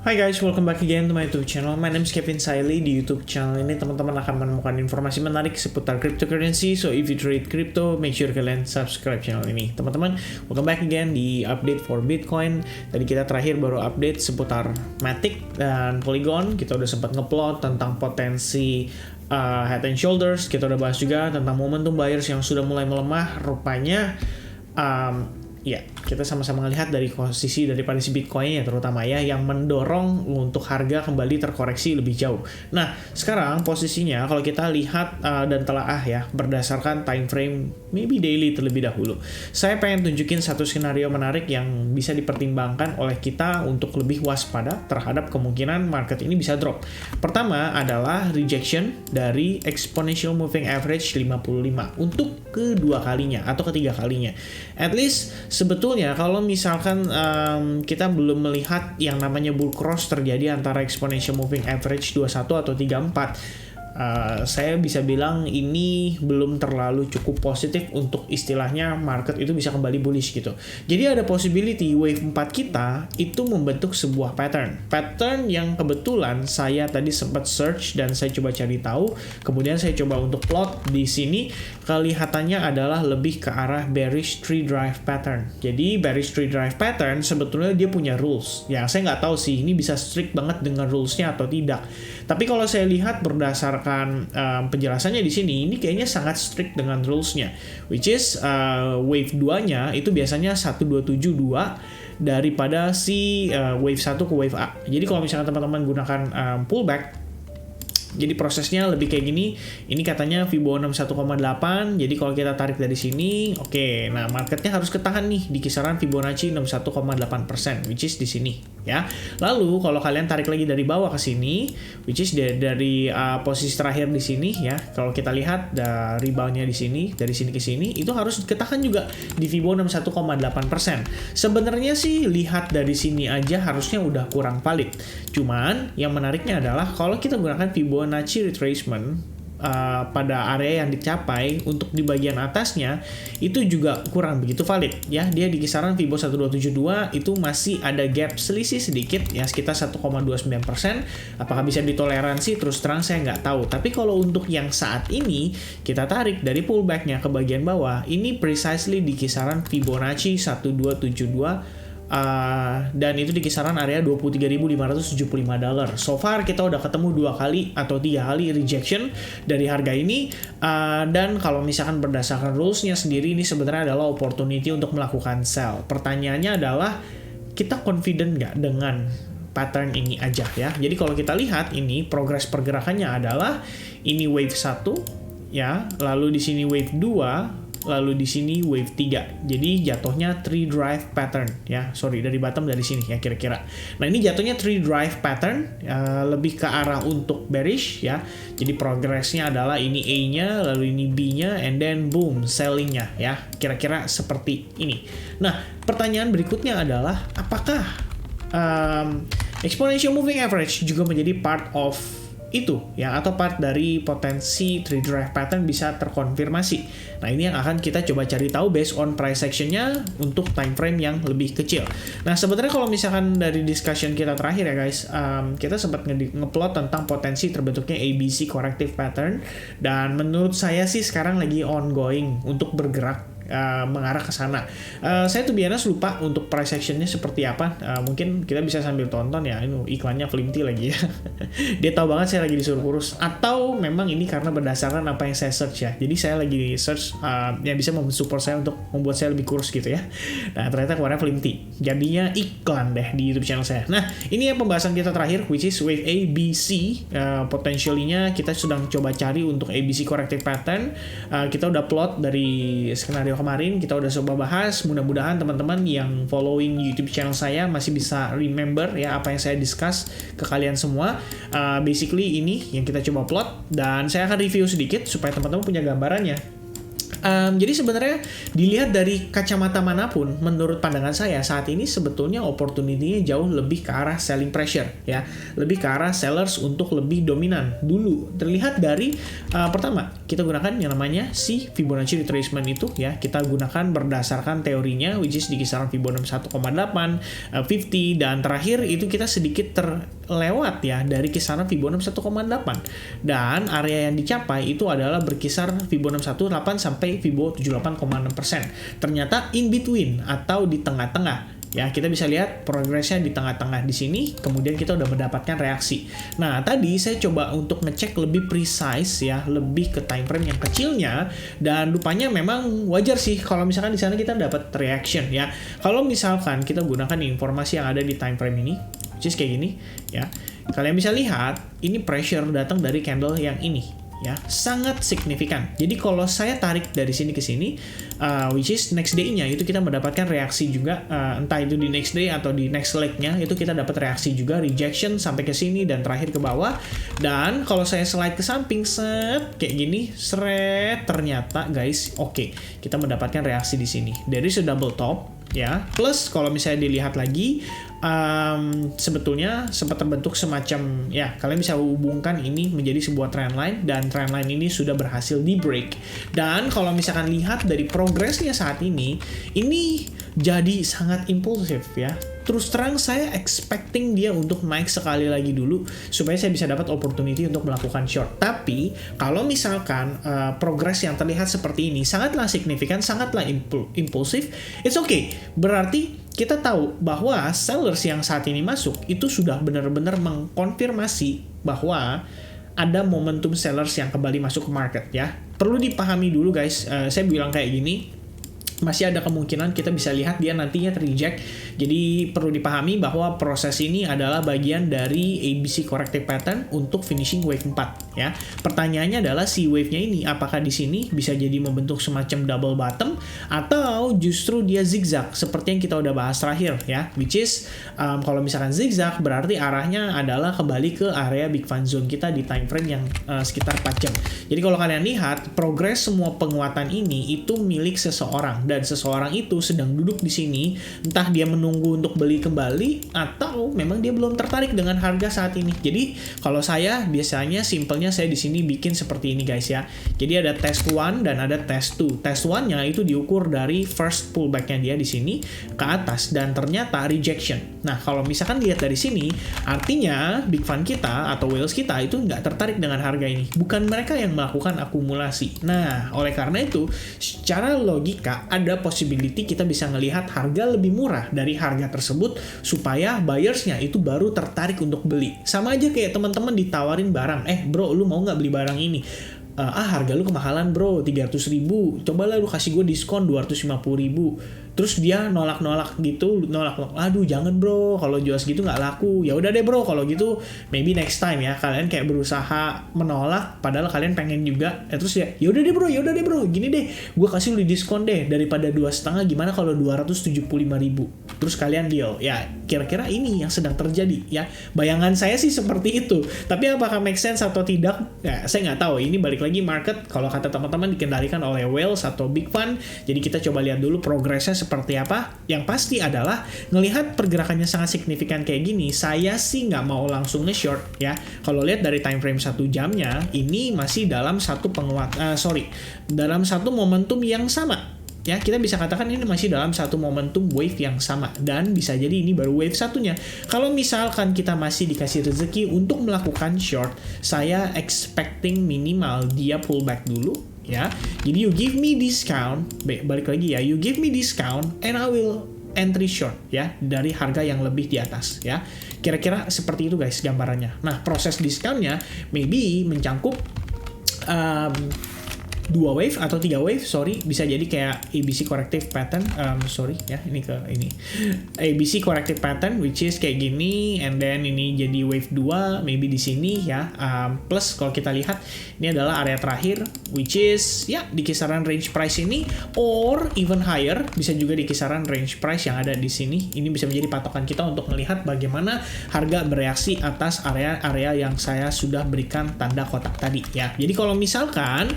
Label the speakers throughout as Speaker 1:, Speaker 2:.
Speaker 1: Hi guys, welcome back again to my YouTube channel. My name is Kevin Saili. Di YouTube channel ini teman-teman akan menemukan informasi menarik seputar cryptocurrency. So if you trade crypto, make sure kalian subscribe channel ini. Teman-teman, welcome back again di update for Bitcoin. Tadi kita terakhir baru update seputar Matic dan Polygon. Kita udah sempat ngeplot tentang potensi head and shoulders. Kita udah bahas juga tentang momentum buyers yang sudah mulai melemah. Rupanya ya, kita sama-sama melihat dari posisi daripada si Bitcoin ya terutama ya yang mendorong untuk harga kembali terkoreksi lebih jauh. Nah, sekarang posisinya kalau kita lihat dan telaah ya berdasarkan time frame maybe daily terlebih dahulu. Saya pengen tunjukin satu skenario menarik yang bisa dipertimbangkan oleh kita untuk lebih waspada terhadap kemungkinan market ini bisa drop. Pertama adalah rejection dari exponential moving average 55 untuk kedua kalinya atau ketiga kalinya. At least sebetulnya kalau misalkan kita belum melihat yang namanya bull cross terjadi antara exponential moving average 21 atau 34, saya bisa bilang ini belum terlalu cukup positif untuk istilahnya market itu bisa kembali bullish gitu. Jadi ada possibility wave 4 kita itu membentuk sebuah pattern yang kebetulan saya tadi sempat search dan saya coba cari tahu, kemudian saya coba untuk plot di sini. Kelihatannya adalah lebih ke arah bearish tree drive pattern. Jadi bearish tree drive pattern sebetulnya dia punya rules. Ya saya nggak tahu sih ini bisa strict banget dengan rulesnya atau tidak. Tapi kalau saya lihat berdasarkan penjelasannya di sini, ini kayaknya sangat strict dengan rulesnya. Which is wave 2-nya itu biasanya 1272 daripada si wave 1 ke wave A. Jadi kalau misalnya teman-teman gunakan pullback, jadi prosesnya lebih kayak gini. Ini katanya Fibonacci 61,8. Jadi kalau kita tarik dari sini, oke. Nah, marketnya harus ketahan nih di kisaran Fibonacci 61,8%, which is di sini, ya. Lalu kalau kalian tarik lagi dari bawah ke sini, which is dari posisi terakhir di sini, ya. Kalau kita lihat reboundnya di sini, dari sini ke sini, itu harus ketahan juga di Fibonacci 61,8%. Sebenarnya sih lihat dari sini aja harusnya udah kurang valid. Cuman yang menariknya adalah kalau kita gunakan Fibonacci retracement pada area yang dicapai untuk di bagian atasnya itu juga kurang begitu valid ya. Dia di kisaran Fibonacci 1272 itu masih ada gap selisih sedikit ya sekitar 1,29%. Apakah bisa ditoleransi? Terus terang saya nggak tahu. Tapi kalau untuk yang saat ini kita tarik dari pullbacknya ke bagian bawah, ini precisely di kisaran Fibonacci 1272 dan itu di kisaran area $23.575. So far kita udah ketemu 2 kali atau 3 kali rejection dari harga ini, dan kalau misalkan berdasarkan rulesnya sendiri ini sebenarnya adalah opportunity untuk melakukan sell. Pertanyaannya adalah kita confident nggak dengan pattern ini aja ya. Jadi kalau kita lihat ini progres pergerakannya adalah ini wave 1 ya, lalu di sini wave 2, lalu di sini wave 3. Jadi jatuhnya tree drive pattern ya. Sorry, dari bottom dari sini ya kira-kira. Nah, ini jatuhnya tree drive pattern, lebih ke arah untuk bearish ya. Jadi progresnya adalah ini A-nya, lalu ini B-nya, and then boom, selling-nya ya. Kira-kira seperti ini. Nah, pertanyaan berikutnya adalah apakah exponential moving average juga menjadi part of itu ya, atau part dari potensi tree drive pattern bisa terkonfirmasi. Nah, ini yang akan kita coba cari tahu based on price actionnya untuk time frame yang lebih kecil. Nah, sebenarnya kalau misalkan dari discussion kita terakhir ya guys, kita sempat ngeplot tentang potensi terbentuknya ABC corrective pattern, dan menurut saya sih sekarang lagi ongoing untuk bergerak mengarah ke sana. Saya tuh biasanya lupa untuk price actionnya seperti apa. Mungkin kita bisa sambil tonton ya. Ini iklannya Flimty lagi ya. Dia tahu banget saya lagi disuruh kurus. Atau memang ini karena berdasarkan apa yang saya search ya. Jadi saya lagi search yang bisa mensupport saya untuk membuat saya lebih kurus gitu ya. Nah, ternyata keluarnya Flimty. Jadinya iklan deh di YouTube channel saya. Nah, ini yang pembahasan kita terakhir, which is wave ABC. Potentially-nya kita sedang coba cari untuk ABC corrective pattern. Kita udah plot dari skenario kemarin, kita udah coba bahas. Mudah-mudahan teman-teman yang following YouTube channel saya masih bisa remember ya apa yang saya discuss ke kalian semua. Basically ini yang kita coba plot, dan saya akan review sedikit supaya teman-teman punya gambarannya. Jadi sebenarnya dilihat dari kacamata manapun, menurut pandangan saya saat ini sebetulnya opportunity-nya jauh lebih ke arah selling pressure ya, lebih ke arah sellers untuk lebih dominan dulu. Terlihat dari pertama kita gunakan yang namanya si Fibonacci retracement itu ya, kita gunakan berdasarkan teorinya which is di kisaran Fibonacci 1,8, 50 dan terakhir itu kita sedikit terlewat ya dari kisaran Fibonacci 1,8 dan area yang dicapai itu adalah berkisar Fibonacci 18 sampai Fibo 78,6%. Ternyata in between atau di tengah-tengah. Ya, kita bisa lihat progresnya di tengah-tengah di sini, kemudian kita udah mendapatkan reaksi. Nah, tadi saya coba untuk ngecek lebih precise ya, lebih ke time frame yang kecilnya, dan rupanya memang wajar sih kalau misalkan di sana kita dapat reaction ya. Kalau misalkan kita gunakan informasi yang ada di time frame ini, which is kayak gini ya. Kalian bisa lihat, ini pressure datang dari candle yang ini. Ya, sangat signifikan. Jadi kalau saya tarik dari sini ke sini, which is next day-nya itu kita mendapatkan reaksi juga, entah itu di next day atau di next leg-nya itu kita dapat reaksi juga, rejection sampai ke sini dan terakhir ke bawah. Dan kalau saya slide ke samping set kayak gini, seret, ternyata guys, oke, kita mendapatkan reaksi di sini. Dari double top ya, plus kalau misalnya dilihat lagi sebetulnya sempat terbentuk semacam ya, kalian bisa hubungkan ini menjadi sebuah trendline dan trendline ini sudah berhasil di break. Dan kalau misalkan lihat dari progresnya saat ini jadi sangat impulsif ya. Terus terang saya expecting dia untuk naik sekali lagi dulu supaya saya bisa dapat opportunity untuk melakukan short. Tapi kalau misalkan progres yang terlihat seperti ini sangatlah signifikan, sangatlah impulsif, it's okay. Berarti kita tahu bahwa sellers yang saat ini masuk itu sudah benar-benar mengkonfirmasi bahwa ada momentum sellers yang kembali masuk ke market ya. Perlu dipahami dulu guys, saya bilang kayak gini, masih ada kemungkinan kita bisa lihat dia nantinya terreject. Jadi perlu dipahami bahwa proses ini adalah bagian dari ABC corrective pattern untuk finishing wave 4 ya. Pertanyaannya adalah si wave-nya ini apakah di sini bisa jadi membentuk semacam double bottom atau justru dia zigzag seperti yang kita udah bahas terakhir ya, which is kalau misalkan zigzag berarti arahnya adalah kembali ke area big fan zone kita di time frame yang sekitar 4 jam. Jadi kalau kalian lihat progres semua penguatan ini itu milik seseorang. Dan seseorang itu sedang duduk di sini, entah dia menunggu untuk beli kembali atau memang dia belum tertarik dengan harga saat ini. Jadi kalau saya biasanya simpelnya saya di sini bikin seperti ini guys ya. Jadi ada test 1 dan ada test 2. Test 1-nya itu diukur dari first pullback-nya dia di sini ke atas dan ternyata rejection. Nah, kalau misalkan lihat dari sini, artinya big fan kita atau whales kita itu nggak tertarik dengan harga ini. Bukan mereka yang melakukan akumulasi. Nah, oleh karena itu, secara logika ada possibility kita bisa ngelihat harga lebih murah dari harga tersebut supaya buyersnya itu baru tertarik untuk beli. Sama aja kayak teman-teman ditawarin barang, bro lu mau nggak beli barang ini? Harga lu kemahalan bro, 300.000, cobalah lu kasih gue diskon 250.000. Terus dia nolak-nolak gitu, aduh jangan bro, kalau jual segitu nggak laku. Ya udah deh bro, kalau gitu maybe next time ya. Kalian kayak berusaha menolak, padahal kalian pengen juga. Terus ya udah deh bro, gini deh, gue kasih lu diskon deh daripada 2,5. Gimana kalau 275.000? Terus kalian deal. Ya kira-kira ini yang sedang terjadi ya. Bayangan saya sih seperti itu. Tapi apakah make sense atau tidak? Ya saya nggak tahu. Ini balik lagi market. Kalau kata teman-teman dikendalikan oleh whales atau big fund. Jadi kita coba lihat dulu progresnya seperti apa. Yang pasti adalah ngelihat pergerakannya sangat signifikan kayak gini, saya sih nggak mau langsung nge-short ya. Kalau lihat dari time frame 1 jamnya, ini masih dalam satu dalam satu momentum yang sama. Ya, kita bisa katakan ini masih dalam satu momentum wave yang sama dan bisa jadi ini baru wave satunya. Kalau misalkan kita masih dikasih rezeki untuk melakukan short, saya expecting minimal dia pullback dulu. Ya, jadi you give me discount, balik lagi ya, you give me discount and I will entry short ya dari harga yang lebih di atas ya. Kira-kira seperti itu guys gambarannya. Nah, proses discountnya maybe mencangkup 2 wave atau 3 wave, bisa jadi kayak ABC corrective pattern, ABC corrective pattern which is kayak gini, and then ini jadi wave 2 maybe di sini ya, plus kalau kita lihat ini adalah area terakhir which is ya di kisaran range price ini or even higher, bisa juga di kisaran range price yang ada di sini. Ini bisa menjadi patokan kita untuk melihat bagaimana harga bereaksi atas area-area yang saya sudah berikan tanda kotak tadi ya. Jadi kalau misalkan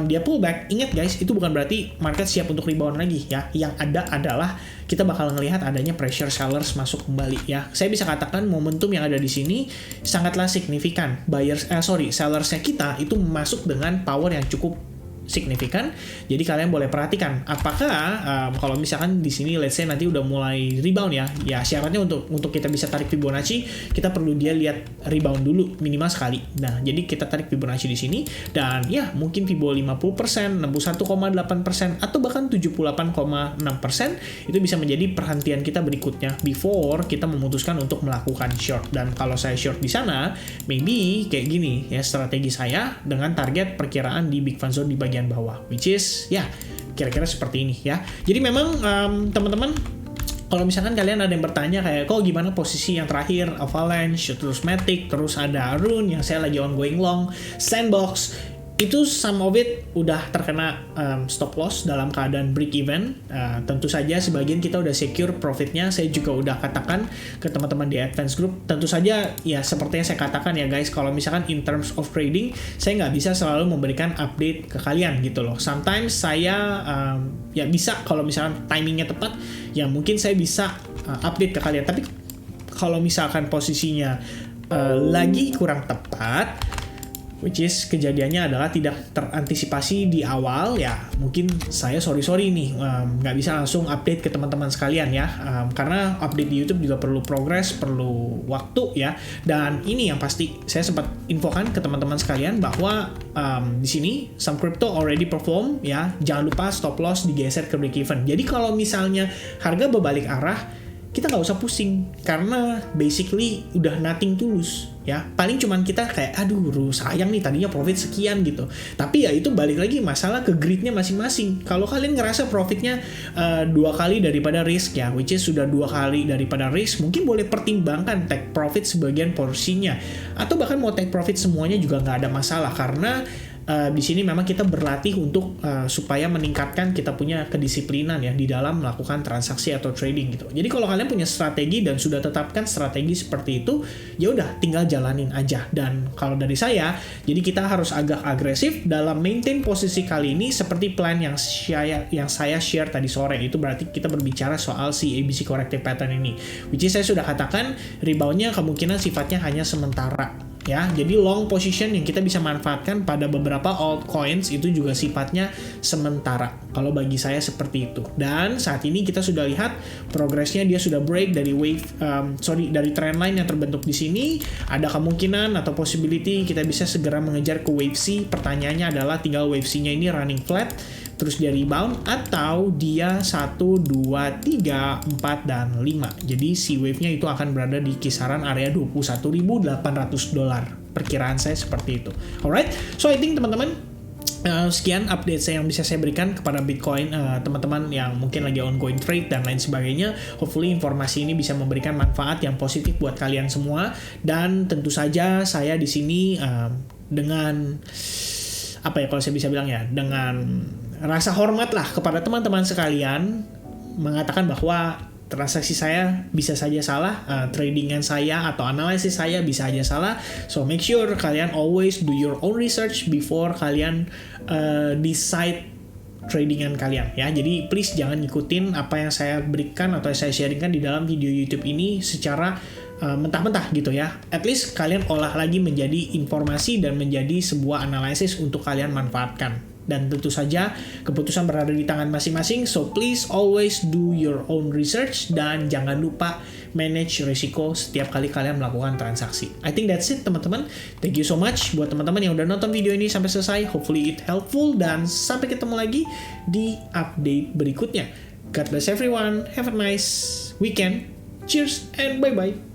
Speaker 1: dia pullback, ingat guys, itu bukan berarti market siap untuk rebound lagi ya. Yang ada adalah kita bakal ngelihat adanya pressure sellers masuk kembali ya. Saya bisa katakan momentum yang ada di sini sangatlah signifikan. Sellersnya kita itu masuk dengan power yang cukup signifikan. Jadi kalian boleh perhatikan apakah kalau misalkan di sini let's say nanti udah mulai rebound ya syaratnya untuk kita bisa tarik Fibonacci, kita perlu dia lihat rebound dulu minimal sekali. Nah, jadi kita tarik Fibonacci di sini dan ya mungkin Fibo 50%, 61,8% atau bahkan 78,6% itu bisa menjadi perhentian kita berikutnya before kita memutuskan untuk melakukan short. Dan kalau saya short di sana, maybe kayak gini ya strategi saya dengan target perkiraan di big fund zone di bagian bawah, which is ya kira-kira seperti ini ya. Jadi memang teman-teman, kalau misalkan kalian ada yang bertanya kayak kok gimana posisi yang terakhir Avalanche, terus Matic, terus ada Rune yang saya lagi ongoing long, Sandbox, itu some of it udah terkena stop loss dalam keadaan break even. Tentu saja sebagian kita udah secure profitnya. Saya juga udah katakan ke teman-teman di Advance Group, tentu saja ya seperti yang saya katakan ya guys, kalau misalkan in terms of trading saya nggak bisa selalu memberikan update ke kalian gitu loh. Sometimes saya ya bisa kalau misalkan timingnya tepat ya mungkin saya bisa update ke kalian, tapi kalau misalkan posisinya lagi kurang tepat, which is kejadiannya adalah tidak terantisipasi di awal ya, mungkin saya sorry nih nggak bisa langsung update ke teman-teman sekalian ya, karena update di YouTube juga perlu progress, perlu waktu ya. Dan ini yang pasti saya sempat infokan ke teman-teman sekalian bahwa di sini some crypto already perform ya, jangan lupa stop loss digeser ke break even. Jadi kalau misalnya harga berbalik arah, kita nggak usah pusing karena basically udah nothing tulus ya. Paling cuman kita kayak aduh sayang nih tadinya profit sekian gitu, tapi ya itu balik lagi masalah ke greednya masing-masing. Kalau kalian ngerasa profitnya 2 kali daripada risk ya, which is sudah 2 kali daripada risk, mungkin boleh pertimbangkan take profit sebagian porsinya, atau bahkan mau take profit semuanya juga nggak ada masalah, karena di sini memang kita berlatih untuk supaya meningkatkan kita punya kedisiplinan ya di dalam melakukan transaksi atau trading gitu. Jadi kalau kalian punya strategi dan sudah tetapkan strategi seperti itu, ya udah tinggal jalanin aja. Dan kalau dari saya, jadi kita harus agak agresif dalam maintain posisi kali ini seperti plan yang saya share tadi sore. Itu berarti kita berbicara soal si ABC corrective pattern ini, which is saya sudah katakan reboundnya kemungkinan sifatnya hanya sementara. Ya, jadi long position yang kita bisa manfaatkan pada beberapa altcoins itu juga sifatnya sementara. Kalau bagi saya seperti itu. Dan saat ini kita sudah lihat progresnya, dia sudah break dari dari trend line yang terbentuk di sini. Ada kemungkinan atau possibility kita bisa segera mengejar ke wave C. Pertanyaannya adalah tinggal wave C-nya ini running flat, terus dia rebound, atau dia 1, 2, 3, 4, dan 5. Jadi si wave-nya itu akan berada di kisaran area $21.800. Perkiraan saya seperti itu. Alright, so I think teman-teman, sekian update saya yang bisa saya berikan kepada Bitcoin, teman-teman yang mungkin lagi ongoing trade dan lain sebagainya. Hopefully informasi ini bisa memberikan manfaat yang positif buat kalian semua. Dan tentu saja saya di sini dengan apa ya kalau saya bisa bilang ya, dengan rasa hormat lah kepada teman-teman sekalian, mengatakan bahwa transaksi saya bisa saja salah, tradingan saya atau analisis saya bisa aja salah. So make sure kalian always do your own research before kalian decide tradingan kalian ya. Jadi please jangan ngikutin apa yang saya berikan atau saya sharingkan di dalam video YouTube ini secara mentah-mentah gitu ya. At least kalian olah lagi menjadi informasi dan menjadi sebuah analisis untuk kalian manfaatkan. Dan tentu saja keputusan berada di tangan masing-masing. So please always do your own research dan jangan lupa manage risiko setiap kali kalian melakukan transaksi. I think that's it teman-teman. Thank you so much buat teman-teman yang udah nonton video ini sampai selesai. Hopefully it helpful dan sampai ketemu lagi di update berikutnya. God bless everyone. Have a nice weekend. Cheers and bye-bye.